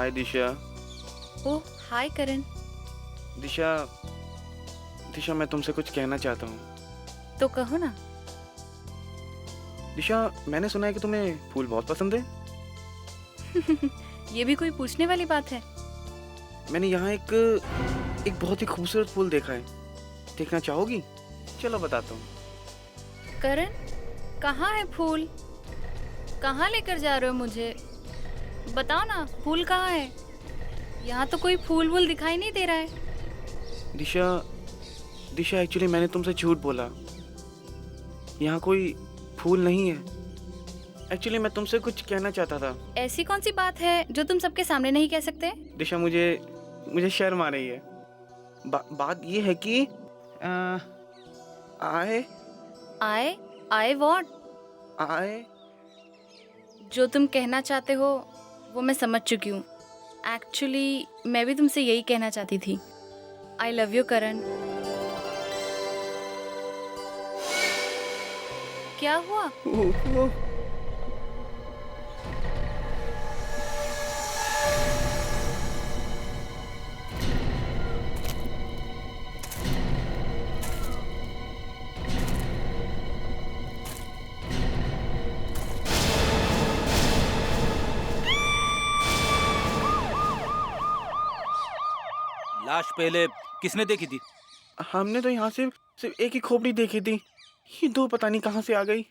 हाय दिशा। ओह हाय करण। दिशा दिशा मैं तुमसे कुछ कहना चाहता हूँ। तो कहो ना। दिशा मैंने सुना है कि तुम्हें फूल बहुत पसंद है। ये भी कोई पूछने वाली बात है? मैंने यहाँ एक बहुत ही खूबसूरत फूल देखा है, देखना चाहोगी? चलो बताता हूँ। करण कहाँ है फूल? कहाँ लेकर जा रहे हो मुझे? बताओ ना, फूल कहाँ है? यहाँ तो कोई फूल वूल दिखाई नहीं दे रहा है। दिशा दिशा एक्चुअली मैंने तुमसे झूठ बोला, यहाँ कोई फूल नहीं है। एक्चुअली मैं तुमसे कुछ कहना चाहता था। ऐसी कौन सी बात है जो तुम सबके सामने नहीं कह सकते? दिशा मुझे शर्म आ रही है। बात ये है कि आए आए आए वॉट? आए जो तुम कहना चाहते हो वो मैं समझ चुकी हूँ। एक्चुअली मैं भी तुमसे यही कहना चाहती थी। आई लव यू करण। क्या हुआ? लाश पहले किसने देखी थी? हमने तो यहाँ सिर्फ एक ही खोपड़ी देखी थी, ये दो पता नहीं कहाँ से आ गई।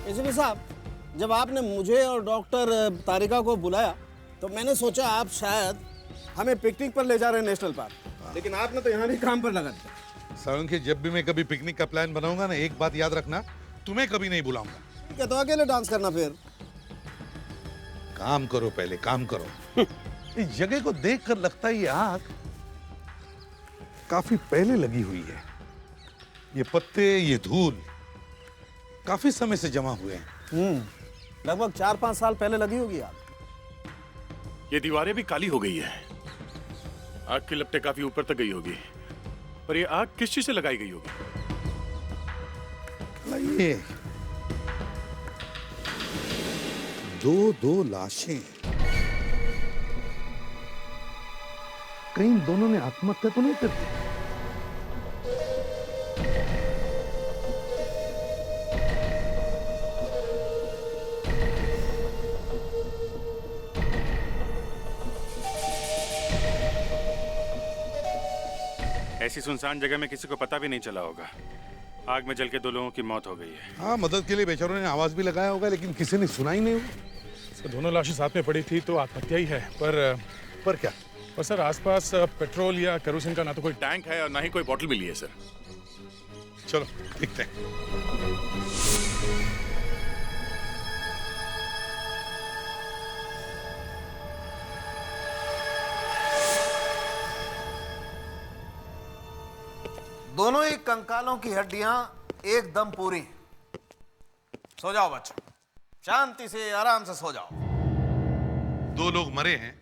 एसीपी साहब, जब आपने मुझे और डॉक्टर तारिका को बुलाया तो मैंने सोचा आप शायद हमें पिकनिक पर ले जा रहे हैं नेशनल पार्क, लेकिन आपने तो यहाँ भी काम पर लगा दिया। सालुंखे, जब भी मैं कभी पिकनिक का प्लान बनाऊंगा ना, एक बात याद रखना, तुम्हें कभी नहीं बुलाऊंगा। क्या तो अकेले डांस करना? फिर काम करो, पहले काम करो। इस जगह को देखकर लगता है ये आग काफी पहले लगी हुई है। ये पत्ते, ये धूल काफी समय से जमा हुए हैं। लगभग 4-5 साल पहले लगी होगी आग। ये दीवारें भी काली हो गई है, आग की लपटें काफी ऊपर तक गई होगी, पर ये आग किस चीज से लगाई गई होगी? ये दो लाशें, कहीं दोनों ने आत्महत्या तो नहीं कर दी? ऐसी सुनसान जगह में किसी को पता भी नहीं चला होगा। आग में जल के 2 लोगों की मौत हो गई है। हाँ, मदद के लिए बेचारों ने आवाज भी लगाया होगा, लेकिन किसी ने सुना ही नहीं होगा। दोनों लाशें साथ में पड़ी थी तो आत्महत्या ही है। पर क्या? पर सर, आसपास पेट्रोल या केरोसिन का ना तो कोई टैंक है और ना ही कोई बोतल मिली है सर। चलो देखते हैं। दोनों ही कंकालों की हड्डियां एकदम पूरी। सो जाओ बच्चों, शांति से आराम से सो जाओ। 2 लोग मरे हैं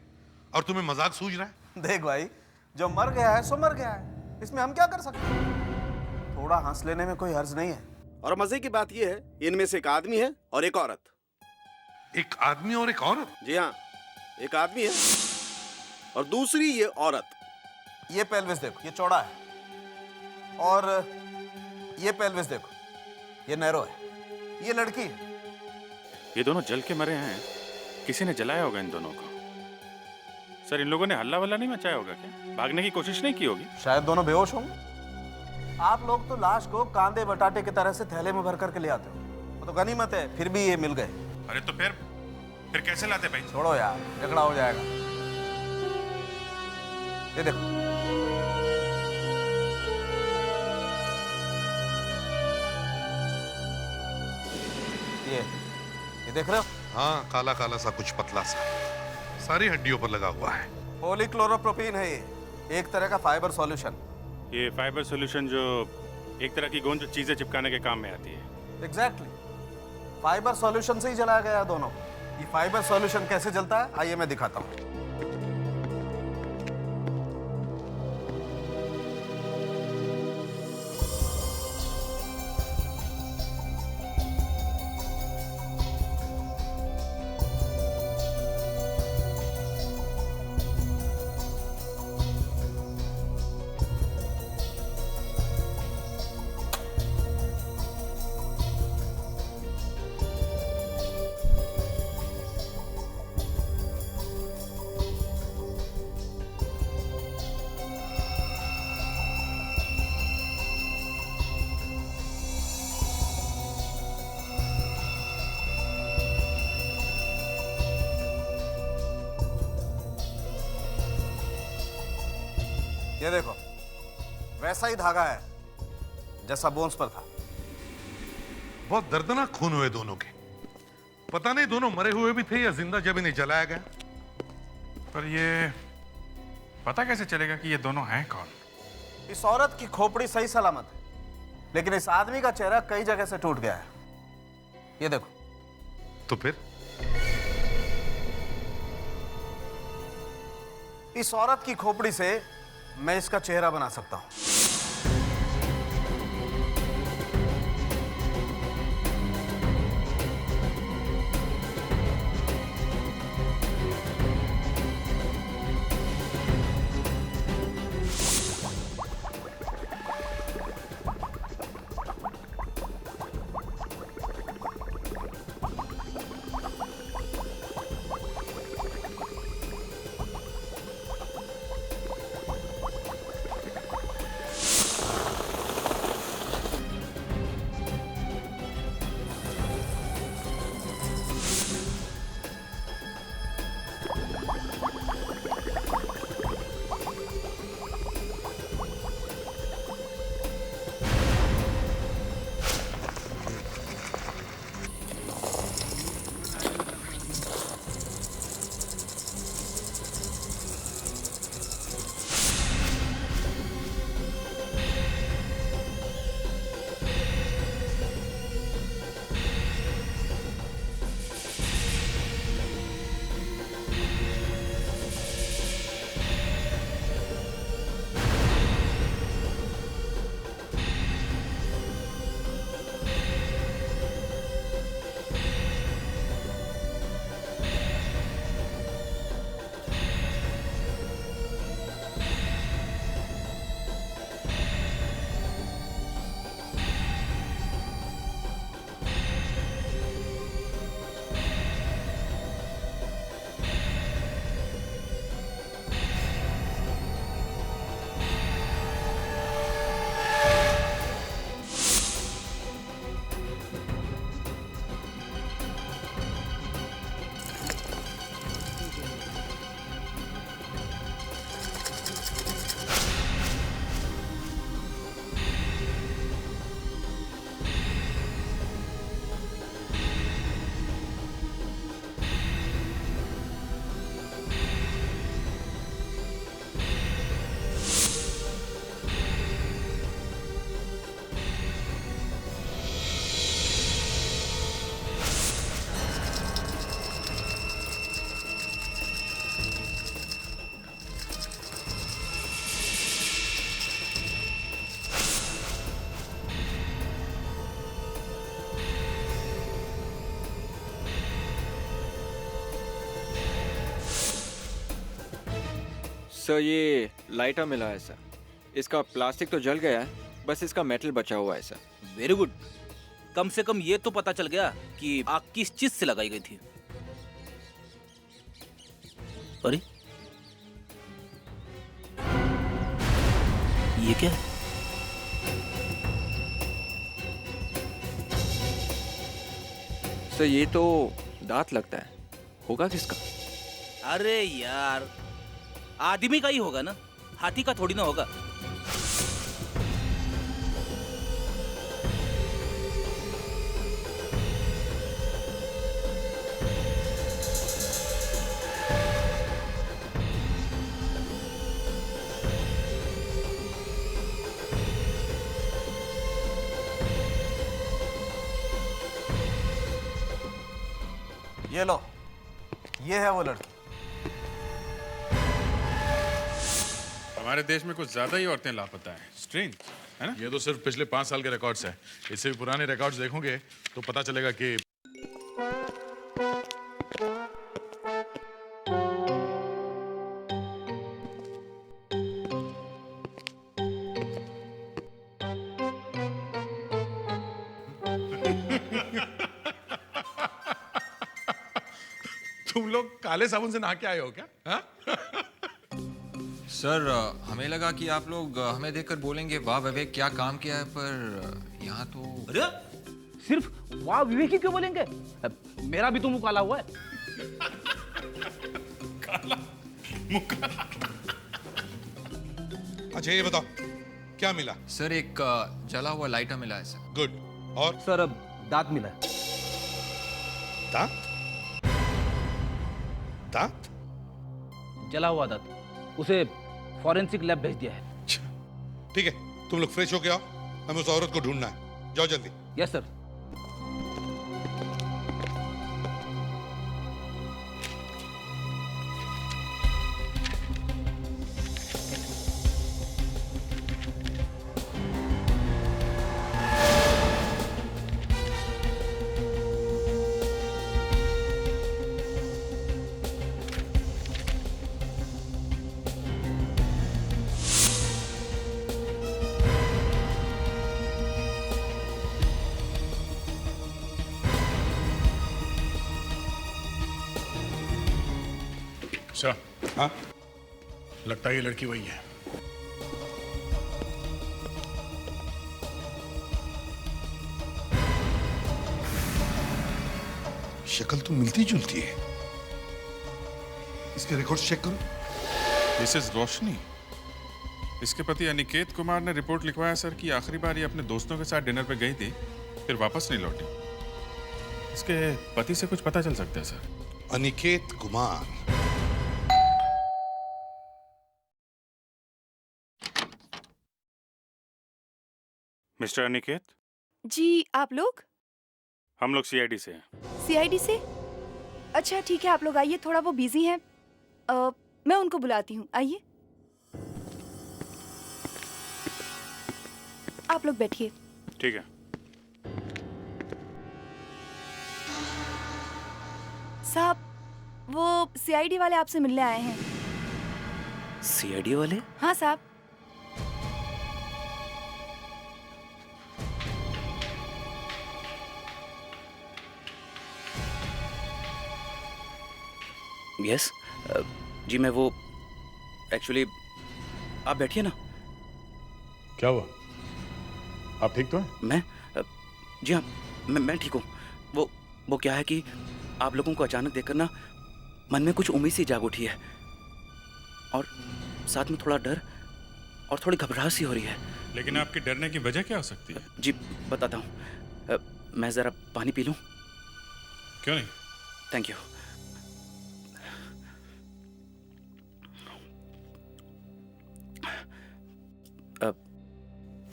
और तुम्हें मजाक सूझ रहा है? देख भाई, जो मर गया है सो मर गया है, इसमें हम क्या कर सकते हैं? थोड़ा हंस लेने में कोई हर्ज नहीं है। और मजे की बात यह है, इनमें से एक आदमी है और एक औरत। एक आदमी और एक औरत? जी हाँ, एक आदमी है और दूसरी ये औरत। ये पेल्विस देखो, ये चौड़ा है और ये पेल्विस देखो, ये नैरो है, ये लड़की है। ये दोनों जल के मरे हैं। किसी ने जलाया होगा इन दोनों को। सर, इन लोगों ने हल्ला वल्ला नहीं मचाया होगा क्या? भागने की कोशिश नहीं की होगी? शायद दोनों बेहोश होंगे। आप लोग तो लाश को कांदे बटाटे की तरह से थैले में भर करके ले आते हो। वो तो गनीमत है, फिर भी ये मिल गए। अरे तो फिर कैसे लाते भाई? छोड़ो यार, झगड़ा हो जाएगा। ये देखो, ये देख रहे हो? हाँ, काला काला सा कुछ पतला सा, सारी हड्डियों पर लगा हुआ है। पॉलीक्लोरोप्रोपीन है ये, एक तरह का फाइबर सॉल्यूशन। ये फाइबर सॉल्यूशन जो एक तरह की गोंद जो चीजें चिपकाने के काम में आती है। एग्जैक्टली, फाइबर सॉल्यूशन से ही जलाया गया दोनों। ये फाइबर सॉल्यूशन कैसे जलता है, आइए मैं दिखाता हूँ। ये देखो, वैसा ही धागा है जैसा बोन्स पर था। बहुत दर्दनाक खून हुए दोनों के। पता नहीं दोनों मरे हुए भी थे या जिंदा जब इन्हें जलाया गया। पर ये पता कैसे चलेगा कि ये दोनों हैं कौन? इस औरत की खोपड़ी सही सलामत है, लेकिन इस आदमी का चेहरा कई जगह से टूट गया है। ये देखो। तो फिर इस औरत की खोपड़ी से मैं इसका चेहरा बना सकता हूं। सर, ये लाइटर मिला है सर। इसका प्लास्टिक तो जल गया है, बस इसका मेटल बचा हुआ है सर। Very good. कम से कम ये तो पता चल गया कि आग किस चीज से लगाई गई थी। अरे ये क्या है? सर ये तो दांत लगता है, होगा किसका? अरे यार, आदमी का ही होगा ना, हाथी का थोड़ी ना होगा। ये लो, ये है वो लड़की। हमारे देश में कुछ ज्यादा ही औरतें लापता हैं। स्ट्रेंज है ना? ये तो सिर्फ पिछले 5 साल के रिकॉर्ड्स है। इससे भी पुराने रिकॉर्ड्स देखोगे तो पता चलेगा कि तुम लोग काले साबुन से नहा के आए हो क्या? हाँ? सर हमें लगा कि आप लोग हमें देखकर बोलेंगे वाह विवेक क्या काम किया है, पर यहाँ तो अरे सिर्फ वाह विवेक ही क्यों बोलेंगे? मेरा भी तो मुंह काला हुआ है। अच्छा ये बताओ क्या मिला? सर एक जला हुआ लाइटर मिला है सर। गुड। और सर अब दांत मिला है। दांत? दांत? जला हुआ दांत, उसे फॉरेंसिक लैब भेज दिया है। ठीक है, तुम लोग फ्रेश होके आओ, हमें उस औरत को ढूंढना है। जाओ जल्दी। Yes sir. सर, हाँ लगता है ये लड़की वही है। शक्ल तो मिलती जुलती है। इसके रिकॉर्ड चेक करो। मिसेस रोशनी, इसके पति अनिकेत कुमार ने रिपोर्ट लिखवाया सर कि आखिरी बार ये अपने दोस्तों के साथ डिनर पे गई थी, फिर वापस नहीं लौटी। इसके पति से कुछ पता चल सकता है सर? अनिकेत कुमार। मिस्टर अनिकेत, जी आप लोग? हम लोग सीआईडी से हैं। सीआईडी से? अच्छा ठीक है, आप लोग आइए, थोड़ा वो बिजी हैं। मैं उनको बुलाती हूँ, आइए। आप लोग बैठिए। ठीक है। साहब, वो सीआईडी वाले आपसे मिलने आए हैं। सीआईडी वाले? हाँ साहब। यस जी, मैं वो एक्चुअली, आप बैठिए ना। क्या हुआ? आप ठीक तो हैं? मैं जी हाँ, मैं ठीक हूँ। वो क्या है कि आप लोगों को अचानक देखकर ना मन में कुछ उम्मीद सी जाग उठी है, और साथ में थोड़ा डर और थोड़ी घबराहट सी हो रही है। लेकिन आपके डरने की वजह क्या हो सकती है? जी बताता हूँ। मैं ज़रा पानी पी लूँ? क्यों नहीं? Thank you.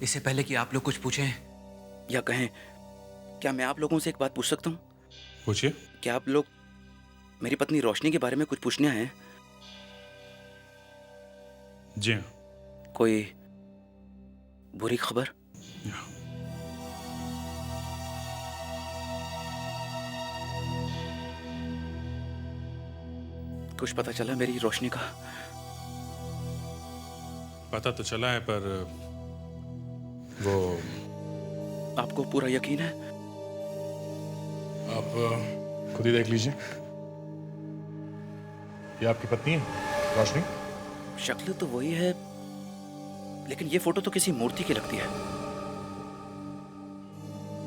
इससे पहले कि आप लोग कुछ पूछें या कहें, क्या मैं आप लोगों से एक बात पूछ सकता हूँ? पूछिए। क्या आप लोग मेरी पत्नी रोशनी के बारे में कुछ पूछने आए हैं? जी हाँ। कोई बुरी खबर? कुछ पता चला मेरी रोशनी का? पता तो चला है, पर वो आपको पूरा यकीन है? आप खुद ही देख लीजिए। ये आपकी पत्नी है रोशनी? शक्ल तो वही है, लेकिन ये फोटो तो किसी मूर्ति की लगती है।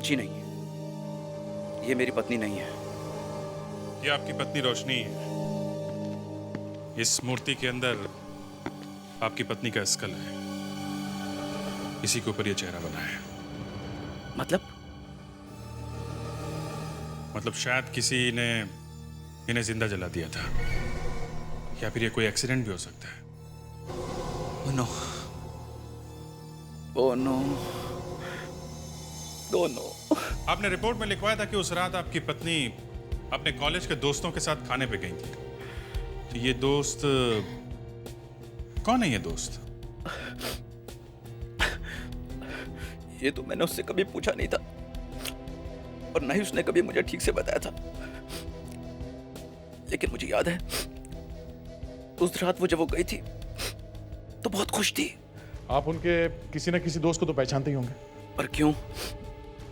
जी नहीं, ये मेरी पत्नी नहीं है। ये आपकी पत्नी रोशनी है। इस मूर्ति के अंदर आपकी पत्नी का स्कल है, इसी के ऊपर ये चेहरा बना है। मतलब शायद किसी ने इन्हें जिंदा जला दिया था, या फिर ये कोई एक्सीडेंट भी हो सकता है। Oh no, oh no, oh no. आपने रिपोर्ट में लिखवाया था कि उस रात आपकी पत्नी अपने कॉलेज के दोस्तों के साथ खाने पे गई थी। तो ये दोस्त कौन है? ये दोस्त ये तो मैंने उससे कभी पूछा नहीं था, और ना ही उसने कभी मुझे ठीक से बताया था। लेकिन मुझे याद है, उस रात वो जब वो गई थी तो बहुत खुश थी। आप उनके किसी न किसी दोस्त को तो पहचानते ही होंगे। पर क्यों?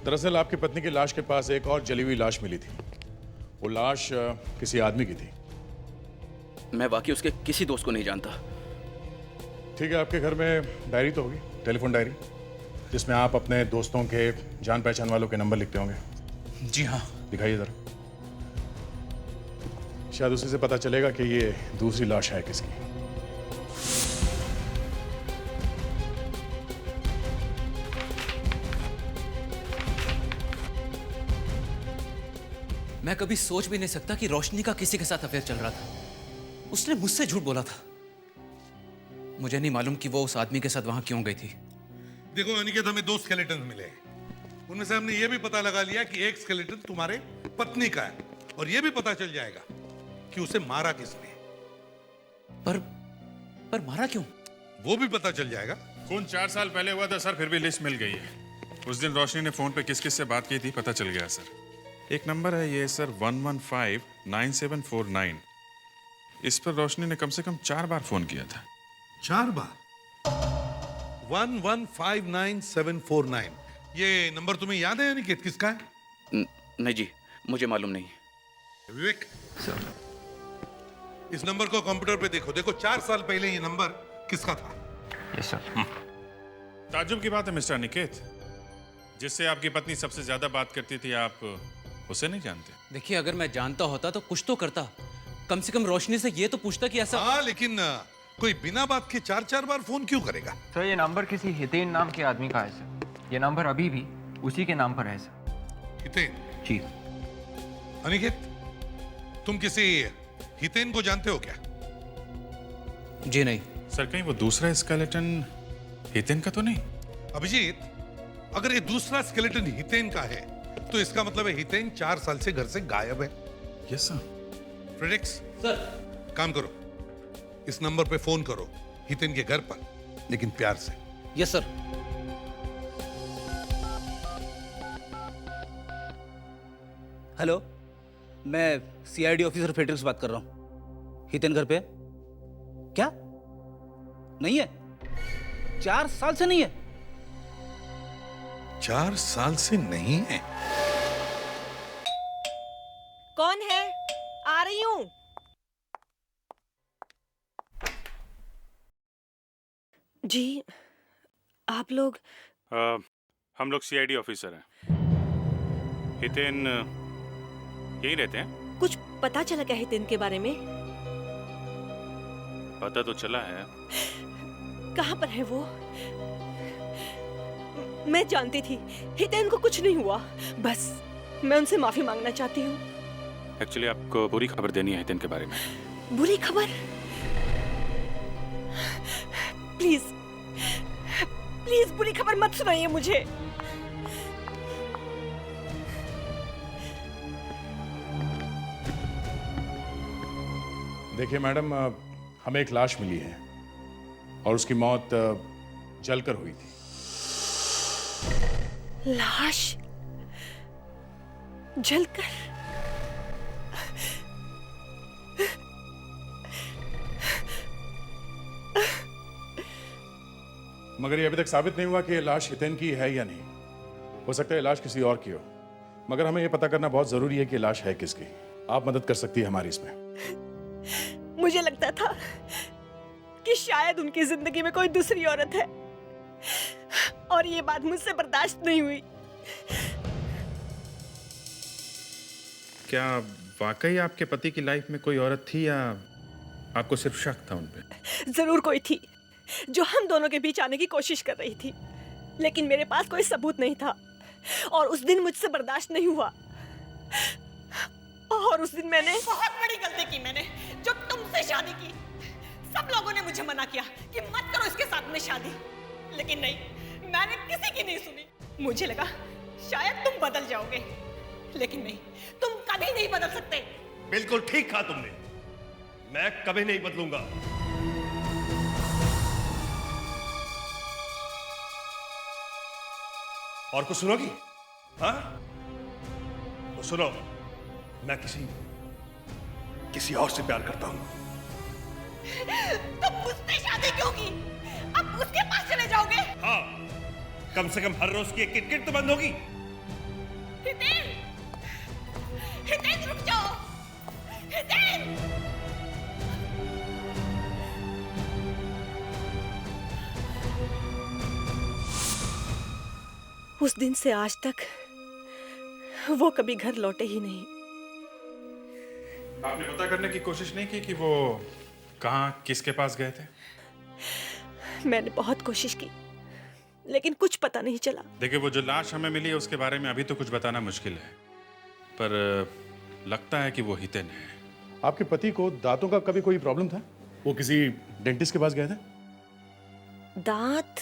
दरअसल आपकी पत्नी की लाश के पास एक और जली हुई लाश मिली थी। वो लाश किसी आदमी की थी। मैं वाकई उसके किसी दोस्त को नहीं जानता। ठीक है, आपके घर में डायरी तो होगी, टेलीफोन डायरी, जिसमें आप अपने दोस्तों के जान पहचान वालों के नंबर लिखते होंगे। जी हाँ। दिखाइए जरा। शायद उसी से पता चलेगा कि ये दूसरी लाश है किसकी। मैं कभी सोच भी नहीं सकता कि रोशनी का किसी के साथ अफेयर चल रहा था। उसने मुझसे झूठ बोला था। मुझे नहीं मालूम कि वो उस आदमी के साथ वहां क्यों गई थी। देखो अनिकेत, हमें 2 स्केलेटन मिले हैं। उनमें से हमने ये भी पता लगा लिया कि एक स्केलेटन तुम्हारे पत्नी का है, और ये भी पता चल जाएगा कि उसे मारा किसने। पर मारा क्यों? वो भी पता चल जाएगा। खून 4 साल पहले हुआ था सर, फिर भी लिस्ट मिल गई है। उस दिन रोशनी ने फोन पे किस किस से बात की थी पता चल गया सर। एक नंबर है ये सर 1159749। इस पर रोशनी ने कम से कम 4 बार फोन किया था। 4 बार? 1159749। ये नंबर तुम्हें याद है अनिकेत किसका है? नहीं जी, मुझे मालूम नहीं। विवेक सर, इस नंबर को कंप्यूटर पे देखो। देखो 4 साल पहले ये नंबर किसका था? Yes sir. ताज्जुब की बात है मिस्टर अनिकेत, जिससे आपकी पत्नी सबसे ज्यादा बात करती थी, आप उसे नहीं जानते? देखिए, अगर मैं जानता होता तो कुछ तो करता। कम से कम रोशनी से ये तो पूछता कि ऐसा। हाँ, लेकिन कोई बिना बात के 4-4 बार फोन क्यों करेगा? सर, ये नंबर किसी हितेन नाम के आदमी का है सर। ये नंबर अभी भी उसी के नाम पर है सर। हितेन? जी। अनिकेत, तुम किसी हितेन को जानते हो क्या? जी नहीं सर। कहीं वो दूसरा स्केलेटन हितेन का तो नहीं? अभिजीत, अगर ये दूसरा स्केलेटन हितेन का है तो इसका मतलब है हितेन 4 साल से घर से गायब है। Yes sir. फ्रेडेक्स सर, काम करो, इस नंबर पे फोन करो हितेन के घर पर, लेकिन प्यार से। Yes sir. हेलो, मैं सीआईडी ऑफिसर फेड्रिक्स बात कर रहा हूँ। हितेन घर पे है? क्या नहीं है? 4 साल से नहीं है? 4 साल से नहीं है? कौन है? आ रही हूं। जी, आप लोग? हम लोग सीआईडी ऑफिसर हैं। हितेन यही रहते हैं? कुछ पता चला क्या हितेन के बारे में? पता तो चला है। कहाँ पर है वो? मैं जानती थी हितेन को कुछ नहीं हुआ। बस मैं उनसे माफी मांगना चाहती हूँ। एक्चुअली आपको बुरी खबर देनी है हितेन के बारे में। बुरी खबर? प्लीज प्लीज बुरी खबर मत सुनाइए मुझे। देखिए मैडम, हमें एक लाश मिली है और उसकी मौत जलकर हुई थी। लाश जलकर? मगर ये अभी तक साबित नहीं हुआ कि ये लाश हितेन की है या नहीं। हो सकता है लाश किसी और की हो, मगर हमें ये पता करना बहुत जरूरी है कि लाश है किसकी। आप मदद कर सकती है हमारी इसमें। मुझे लगता था कि शायद उनकी जिंदगी में कोई दूसरी औरत है, और ये बात मुझसे बर्दाश्त नहीं हुई। क्या वाकई आपके पति की लाइफ में कोई औरत थी या आपको सिर्फ शक था उन पे? जरूर कोई थी जो हम दोनों के बीच आने की कोशिश कर रही थी, लेकिन मेरे पास कोई सबूत नहीं था और उस दिन मुझसे बर्दाश्त नहीं हुआ। और उस दिन मैंने बहुत बड़ी गलती की, मैंने जो तुमसे शादी की। सब लोगों ने मुझे मना किया कि मत करो इसके साथ में शादी, लेकिन नहीं, मैंने किसी की नहीं सुनी। मुझे लगा शायद तुम बदल जाओगे, लेकिन नहीं, तुम कभी नहीं बदल सकते। बिल्कुल ठीक कहा तुमने, मैं कभी नहीं बदलूंगा। और कुछ सुनोगी? हाँ, तो सुनो, मैं किसी और से प्यार करता हूं। तुम मुझसे शादी क्यों की? अब उसके पास चले जाओगे? हाँ, कम से कम हर रोज की एक किटकिट तो बंद होगी। हितेन, हितेन रुक जाओ, हितेन। उस दिन से आज तक वो कभी घर लौटे ही नहीं। आपने पता करने की कोशिश नहीं की कि वो कहाँ किसके पास गए थे? मैंने बहुत कोशिश की, लेकिन कुछ पता नहीं चला। देखिए, वो जो लाश हमें मिली है उसके बारे में अभी तो कुछ बताना मुश्किल है, पर लगता है कि वो हितेन है। आपके पति को दांतों का कभी कोई प्रॉब्लम था? वो किसी डेंटिस्ट के पास गए थे? दांत?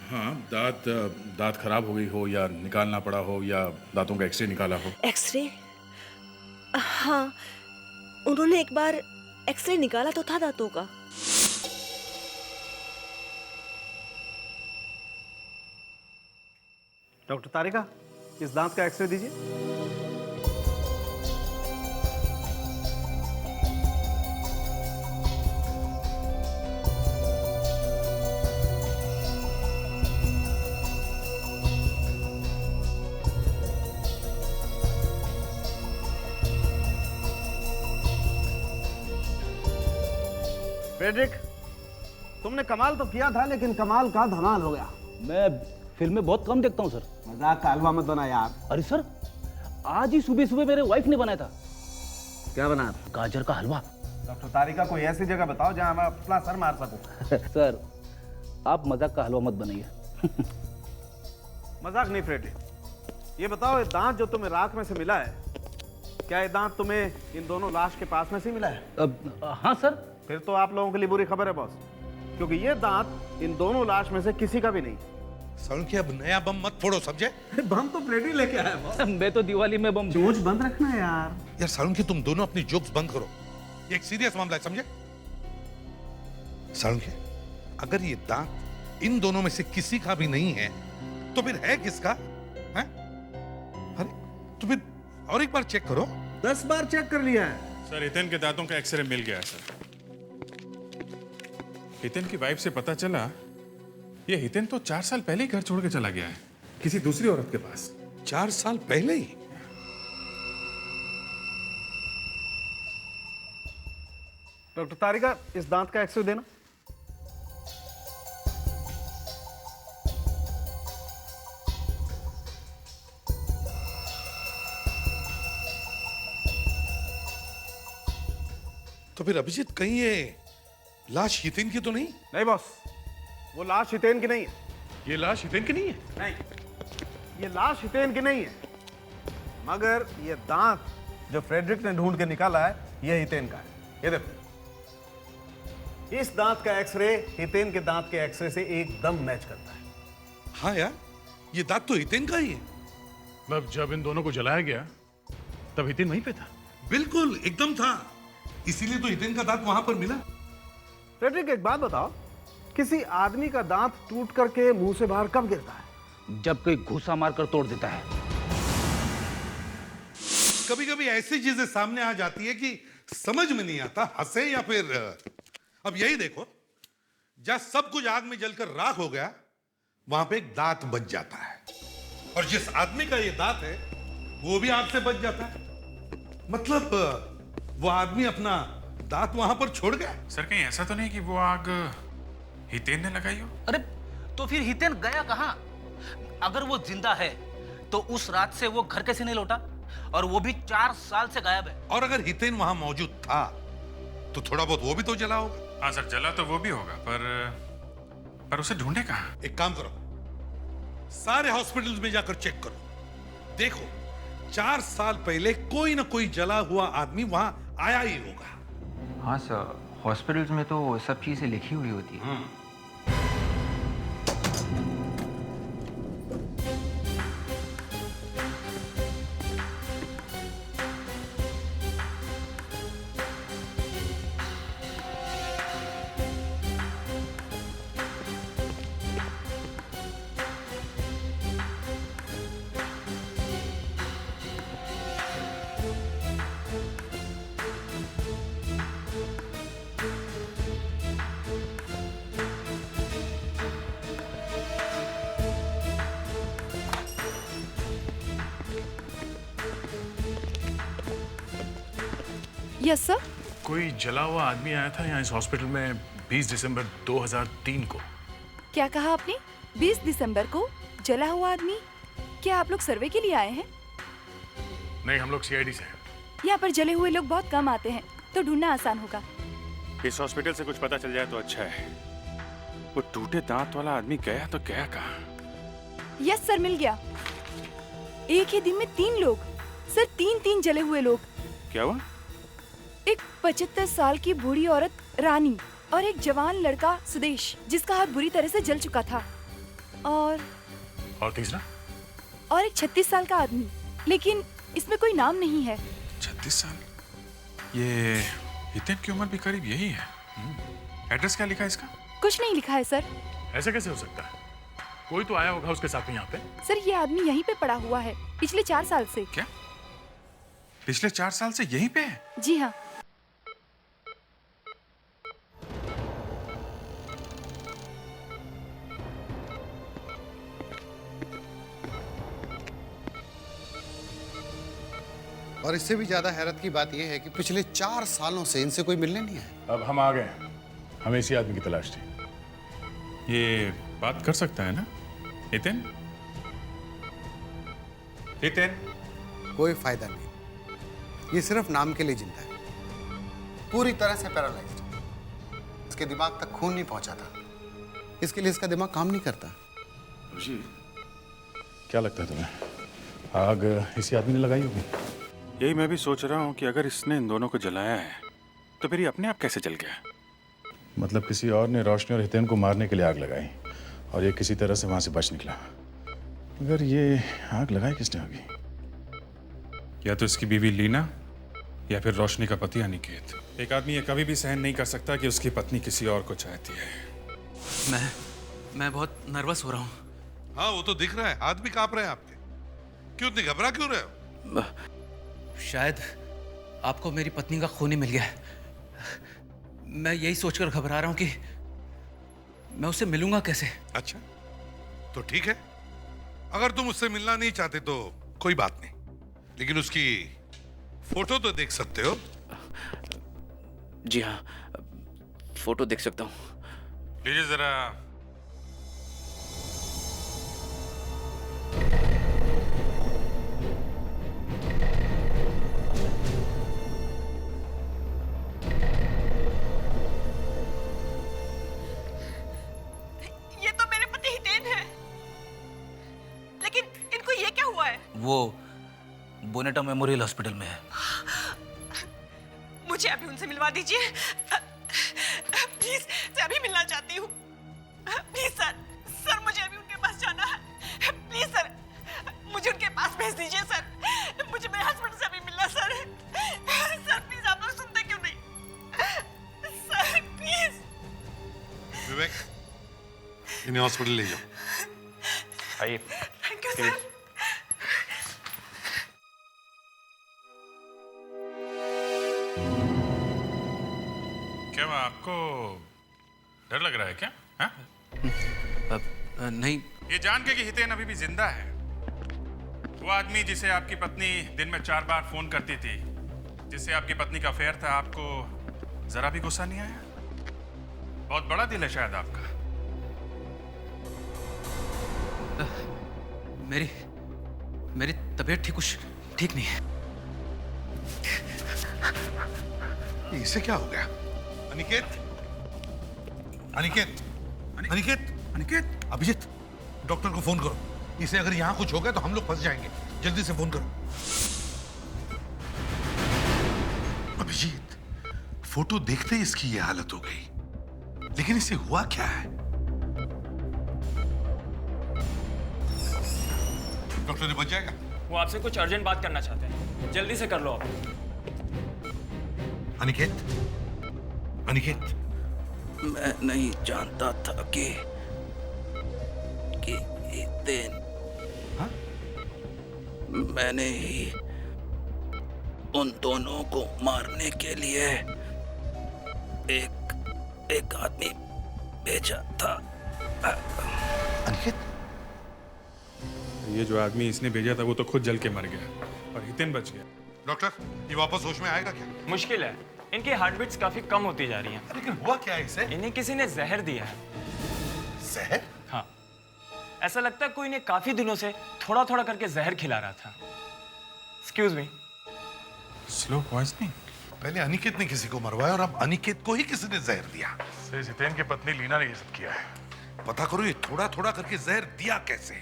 हाँ, दांत खराब हो गई हो या निकालना पड़ा हो या दांतों का एक्सरे निकाला हो। एक्सरे? हाँ, उन्होंने एक बार एक्सरे निकाला तो था दांतों का। डॉक्टर तारिका, इस दांत का एक्सरे दीजिए। फ्रेडरिक, तुमने कमाल तो किया था, लेकिन कमाल का धमाल हो गया। मैं फिल्में बहुत कम देखता हूँ सर। मजाक का हलवा मत बना यार। अरे सर, आज ही सुबह सुबह मेरे वाइफ ने बनाया था। क्या बनाया? गाजर का हलवा। डॉक्टर तारिका, कोई ऐसी जगह बताओ जहां मैं अपना सर मार सकूं। सर, आप मजाक का हलवा मत बनाइए। मजाक नहीं फ्रेडरिक, ये बताओ, ये दांत जो तुम्हें राख में से मिला है, क्या ये दांत तुम्हें इन दोनों लाश के पास में से मिला है? हाँ सर। फिर तो आप लोगों के लिए बुरी खबर है बॉस, क्योंकि ये दांत इन दोनों लाश में से किसी का भी नहीं। सड़के अब नया बम मत फोड़ो, समझे? बम तो फ्रेडी लेके आया बॉस। मैं तो दिवाली में बम। चोंच बंद रखना यार। यार सालुंकी, तुम दोनों अपनी जोक्स बंद करो, ये एक सीरियस मामला है, समझे? सालुंकी, अगर ये दांत इन दोनों में से किसी का भी नहीं है तो फिर है किसका? है? अरे तो फिर और एक बार चेक करो। 10 बार चेक कर लिया है सर। हितेन के दांतों का एक्सरे मिल गया है सर। हितेन की वाइफ से पता चला ये हितेन तो 4 साल पहले ही घर छोड़ के चला गया है किसी दूसरी औरत के पास। 4 साल पहले ही? डॉक्टर तारिका, इस दांत का एक्सरे देना। तो फिर अभिजीत, कहीं ये लाश हितेन की तो नहीं? नहीं बॉस, वो लाश हितेन की नहीं है। ये लाश हितेन की नहीं है? नहीं, ये लाश हितेन की नहीं है, मगर ये दांत जो फ्रेडरिक ने ढूंढ के निकाला है, ये हितेन का है। ये देखो, इस दांत का एक्सरे हितेन के दांत के एक्सरे से एकदम मैच करता है। हाँ यार, ये दांत तो हितेन का ही है। मतलब जब इन दोनों को जलाया गया तब हितेन वहीं पे था? बिल्कुल, एकदम था, इसीलिए तो हितेन का दांत वहां पर मिला। फ्रेडरिक, एक बात बताओ, किसी आदमी का दांत टूट करके मुंह से बाहर कब गिरता है? जब कोई घुसा मारकर तोड़ देता है। कभी कभी ऐसी चीजें सामने आ जाती है कि समझ में नहीं आता हंसे या फिर। अब यही देखो, जब सब कुछ आग में जलकर राख हो गया वहां पे एक दांत बच जाता है, और जिस आदमी का ये दांत है वो भी आग से बच जाता है। मतलब वो आदमी अपना दांत वहां पर छोड़ गया। सर कहीं ऐसा तो नहीं कि वो आग हितेन ने लगाई हो? अरे तो फिर हितेन गया कहाँ? अगर वो जिंदा है तो उस रात से वो घर कैसे नहीं लौटा? और वो भी 4 साल से गायब है। और अगर हितेन वहां मौजूद था तो थोड़ा बहुत वो भी तो जला होगा। हाँ सर, जला तो वो भी होगा, पर उसे ढूंढे कहाँ? एक काम करो, सारे हॉस्पिटल्स में जाकर चेक करो, देखो 4 साल पहले कोई ना कोई जला हुआ आदमी वहां आया ही होगा। हाँ सर, हॉस्पिटल्स में तो सब चीजें लिखी हुई होती है। Yes sir. कोई जला हुआ आदमी आया था यहाँ इस हॉस्पिटल में 20 दिसंबर 2003 को। क्या कहा आपने? 20 दिसंबर को जला हुआ आदमी? क्या आप लोग सर्वे के लिए आए हैं? नहीं, हम लोग सीआईडी से हैं। यहाँ पर जले हुए लोग बहुत कम आते हैं, तो ढूंढना आसान होगा। इस हॉस्पिटल से कुछ पता चल जाए तो अच्छा है। वो टूटे दांत वाला आदमी गया तो गया कहाँ? यस सर, मिल गया। एक ही दिन में 3 लोग सर, 3 जले हुए लोग। क्या हुआ? एक 75 साल की बूढ़ी औरत रानी और एक जवान लड़का सुदेश, जिसका हाथ बुरी तरह से जल चुका था, और तीसरा? और एक 36 साल का आदमी, लेकिन इसमें कोई नाम नहीं है। 36 साल? ये हितेन की उम्र भी करीब यही है। एड्रेस क्या लिखा है इसका? कुछ नहीं लिखा है सर। ऐसा कैसे हो सकता है? कोई तो आया होगा उसके साथ में यहाँ पे। सर ये आदमी यहीं पे पड़ा हुआ है पिछले 4 साल से। क्या? पिछले 4 साल से यहीं पे है? जी हाँ। और इससे भी ज्यादा हैरत की बात यह है कि पिछले 4 सालों से इनसे कोई मिलने नहीं आया। अब हम आ गए, हमें इसी आदमी की तलाश थी। ये बात कर सकता है ना हितेन? हितेन? कोई फायदा नहीं, ये सिर्फ नाम के लिए जिंदा है, पूरी तरह से पैरालाइज्ड है। इसके दिमाग तक खून नहीं पहुंचा था, इसके लिए इसका दिमाग काम नहीं करता। जी, क्या लगता है तुम्हें, आग इसी आदमी ने लगाई होगी? यही मैं भी सोच रहा हूँ कि अगर इसने इन दोनों को जलाया है तो फिर ये अपने आप कैसे जल गया? मतलब किसी और ने रोशनी और हितेन को मारने के लिए आग लगाई और ये किसी तरह से वहां से बच निकला। अगर ये आग लगाई किसने होगी? या तो इसकी बीवी लीना या फिर रोशनी का पति अनिकेत। एक आदमी ये कभी भी सहन नहीं कर सकता कि उसकी पत्नी किसी और को चाहती है। मैं बहुत नर्वस हो रहा हूँ। हाँ वो तो दिख रहा है, हाथ भी कांप रहे हैं आपके। क्यों इतने घबरा क्यों रहे हो? शायद आपको मेरी पत्नी का खून ही मिल गया है। मैं यही सोचकर घबरा रहा हूँ कि मैं उससे मिलूंगा कैसे। अच्छा तो ठीक है, अगर तुम उससे मिलना नहीं चाहते तो कोई बात नहीं, लेकिन उसकी फोटो तो देख सकते हो। जी हाँ, फोटो देख सकता हूँ। लीजिए जरा। ये तो मेरे पति हितेन है, लेकिन इनको ये क्या हुआ है? वो बोनेटा मेमोरियल हॉस्पिटल में है। मुझे अभी उनसे मिलवा दीजिए प्लीज, मैं अभी मिलना चाहती हूँ। प्लीज सर मुझे अभी उनके पास जाना है। प्लीज सर मुझे उनके पास भेज दीजिए सर, मुझे मेरे हस्बैंड से अभी मिलना सर। सर प्लीज, आप लोग सुनते क्यों नहीं? Sir please. विवेक, इन्हें हॉस्पिटल ले जाओ। आइए। Thank you sir. क्या हुआ, आपको डर लग रहा है क्या? हाँ? नहीं, ये जान के कि हितेन अभी भी जिंदा है, वो आदमी जिसे आपकी पत्नी दिन में 4 बार फोन करती थी, जिससे आपकी पत्नी का अफेयर था, आपको जरा भी गुस्सा नहीं आया? बहुत बड़ा दिल है शायद आपका। मेरी तबीयत ठीक नहीं है। इसे क्या हो गया? अनिकेत, अनिकेत, अनिकेत, अनिकेत, अभिजीत, डॉक्टर को फोन करो। इसे अगर यहाँ कुछ हो गया तो हम लोग फंस जाएंगे। जल्दी से फोन करो। अभिजीत, फोटो देखते ही इसकी ये हालत हो गई, लेकिन इसे हुआ क्या है? डॉक्टर ने बच जाएगा? वो आपसे कुछ अर्जेंट बात करना चाहते हैं, जल्दी से कर लो आप। अनिकेत, अनिकेत, मैं नहीं जानता था कि हितेन, मैंने ही उन दोनों को मारने के लिए एक आदमी भेजा था। अनिकेत, ये जो आदमी इसने भेजा था वो तो खुद जल के मर गया और हितेन बच गया। डॉक्टर, ये वापस होश में आएगा क्या? मुश्किल है, इनकी हार्ट बीट्स काफी कम होती जा रही हैं। लेकिन हुआ क्या है इसे? इन्हें किसी ने जहर दिया है। जहर? हाँ, ऐसा लगता है कोई इन्हें काफी दिनों से थोड़ा थोड़ा करके जहर खिला रहा था। Excuse me. Slow poisoning. पहले अनिकेत ने किसी को मरवाया और अब अनिकेत को ही किसी ने जहर दिया। हितेन की पत्नी लीना ने ये सब किया है। पता करो ये थोड़ा थोड़ा करके जहर दिया कैसे?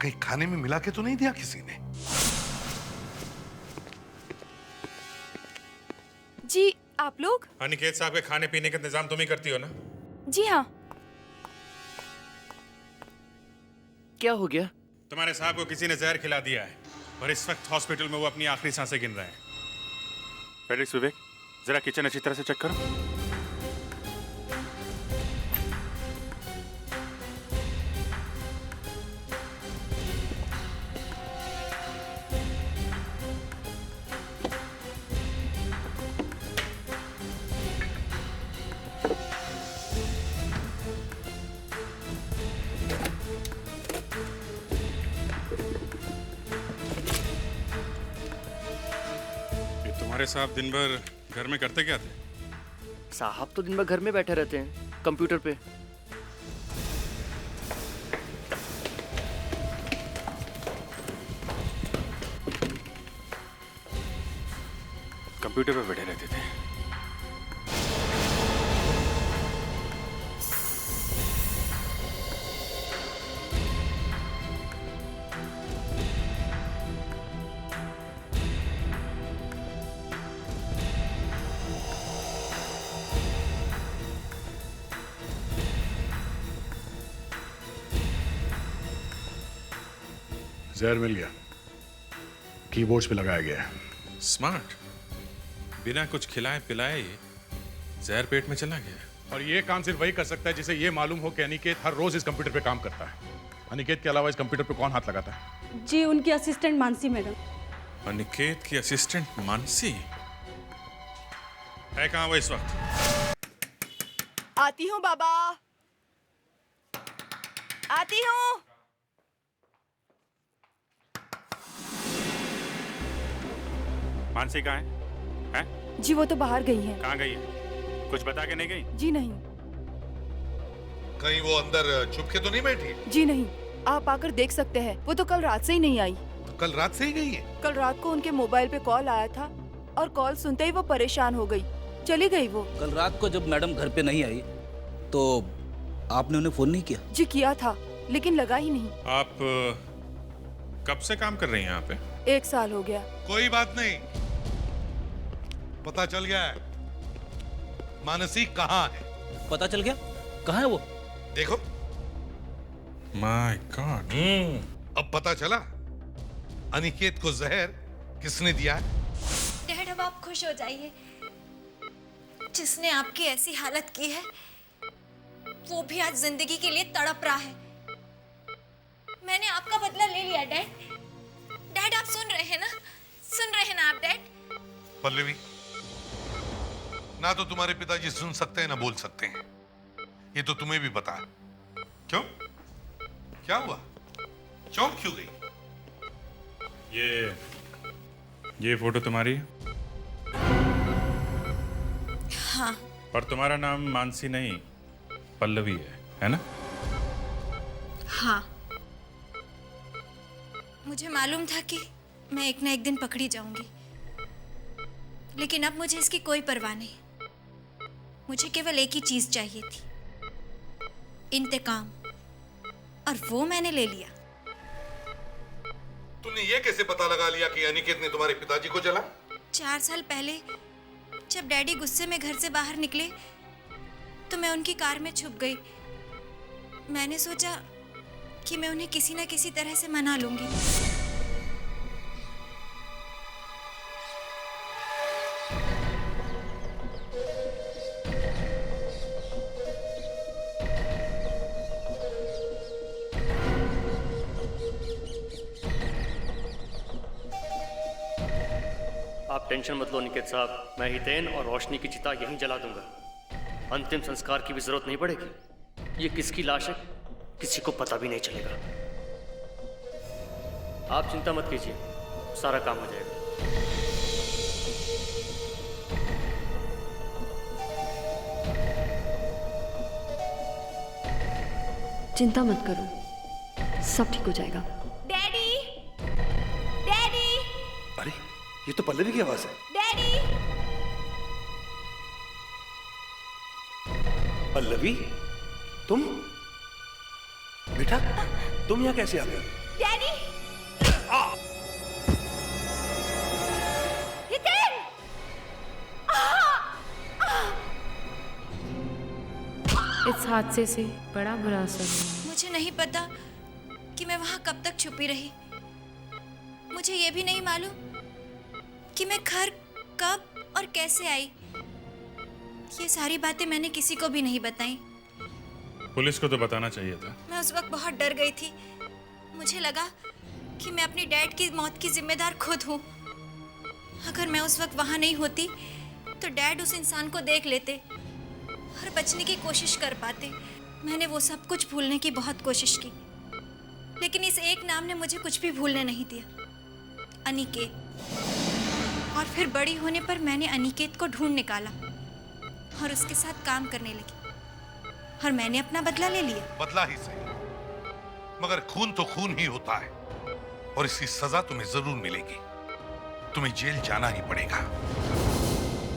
कहीं खाने में मिला के तो नहीं दिया किसी ने? जी आप लोग? अनिकेत साहब के खाने पीने का इंतजाम तुम ही करती हो ना? जी हाँ। क्या हो गया? तुम्हारे साहब को किसी ने जहर खिला दिया है और इस वक्त हॉस्पिटल में वो अपनी आखिरी सांसें गिन रहे हैं। फेलिक्स, विवेक, जरा किचन अच्छी तरह से चेक करो। तुम्हारे साहब दिन भर घर में करते क्या थे? साहब तो दिन भर घर में बैठे रहते हैं, कंप्यूटर पे। कंप्यूटर पे बैठे रहते थे। जहर मिल गया, कीबोर्ड पे लगाया गया है। स्मार्ट, बिना कुछ खिलाए पिलाए जहर पेट में चला गया। और ये काम सिर्फ वही कर सकता है जिसे ये मालूम हो कि अनिकेत हर रोज इस कंप्यूटर पे काम करता है। अनिकेत के अलावा इस कंप्यूटर पे कौन हाथ लगाता है? जी उनकी असिस्टेंट मानसी मैडम। अनिकेत की असिस्टेंट मानसी है कहाँ वो इस वक्त? आती हूँ बाबा, आती हूँ। मानसी कहाँ है? हैं? जी वो तो बाहर गई हैं। कहाँ गई है? कुछ बता के नहीं गई? जी नहीं। कहीं वो अंदर छुप के तो नहीं बैठी? जी नहीं, आप आकर देख सकते हैं। वो तो कल रात से ही नहीं आई। तो कल रात से ही गई है? कल रात को उनके मोबाइल पे कॉल आया था और कॉल सुनते ही वो परेशान हो गई, चली गई वो। कल रात को जब मैडम घर पे नहीं आई तो आपने उन्हें फोन नहीं किया? जी किया था, लेकिन लगा ही नहीं। आप कब से काम कर रही हैं यहाँ पे? 1 साल हो गया। कोई बात नहीं, पता चल गया है मानसी कहाँ है। पता चल गया? कहाँ है वो? देखो। My God. अब पता चला अनिकेत को जहर किसने दिया है। डैड अब आप खुश हो जाइए। जिसने आपकी ऐसी हालत की है वो भी आज जिंदगी के लिए तड़प रहा है। मैंने आपका बदला ले लिया डैड। डैड आप सुन रहे हैं ना? सुन रहे हैं ना आप डैड? पल्लवी, ना तो तुम्हारे पिताजी सुन सकते हैं ना बोल सकते हैं, ये तो तुम्हें भी पता है। क्यों? क्या हुआ? चौंक क्यों गई? ये फोटो तुम्हारी है? हाँ। और तुम्हारा नाम मानसी नहीं, पल्लवी है ना? हाँ। मुझे मालूम था कि मैं एक ना एक दिन पकड़ी जाऊंगी, लेकिन अब मुझे इसकी कोई परवाह नहीं। मुझे केवल एक ही चीज चाहिए थी, इंतकाम, और वो मैंने ले लिया। तुमने ये कैसे पता लगा लिया कि अनिकेत ने तुम्हारे पिताजी को जला? 4 साल पहले जब डैडी गुस्से में घर से बाहर निकले तो मैं उनकी कार में छुप गई। मैंने सोचा कि मैं उन्हें किसी न किसी तरह से मना लूंगी। आप टेंशन मत लो निकेत साहब, मैं हितेन और रोशनी की चिता यहीं जला दूंगा। अंतिम संस्कार की भी जरूरत नहीं पड़ेगी। ये किसकी लाश है किसी को पता भी नहीं चलेगा। आप चिंता मत कीजिए, सारा काम हो जाएगा। चिंता मत करो, सब ठीक हो जाएगा। डैडी, डैडी, अरे ये तो पल्लवी की आवाज है। डैडी, पल्लवी, तुम बेटा, तुम यहाँ कैसे आ गए? डैडी, हितेन! इस हादसे से बड़ा बुरा असर हुआ। मुझे नहीं पता कि मैं वहां कब तक छुपी रही। मुझे ये भी नहीं मालूम कि मैं घर कब और कैसे आई। ये सारी बातें मैंने किसी को भी नहीं बताई। पुलिस को तो बताना चाहिए था। मैं उस वक्त बहुत डर गई थी। मुझे लगा कि मैं अपनी डैड की मौत की जिम्मेदार खुद हूँ। अगर मैं उस वक्त वहाँ नहीं होती तो डैड उस इंसान को देख लेते और बचने की कोशिश कर पाते। मैंने वो सब कुछ भूलने की बहुत कोशिश की, लेकिन इस एक नाम ने मुझे कुछ भी भूलने नहीं दिया, अनिकेत। और फिर बड़ी होने पर मैंने अनिकेत को ढूंढ निकाला और उसके साथ काम करने लगी, और मैंने अपना बदला ले लिया। बदला ही सही, मगर खून तो खून ही होता है और इसकी सजा तुम्हें जरूर मिलेगी। तुम्हें जेल जाना ही पड़ेगा।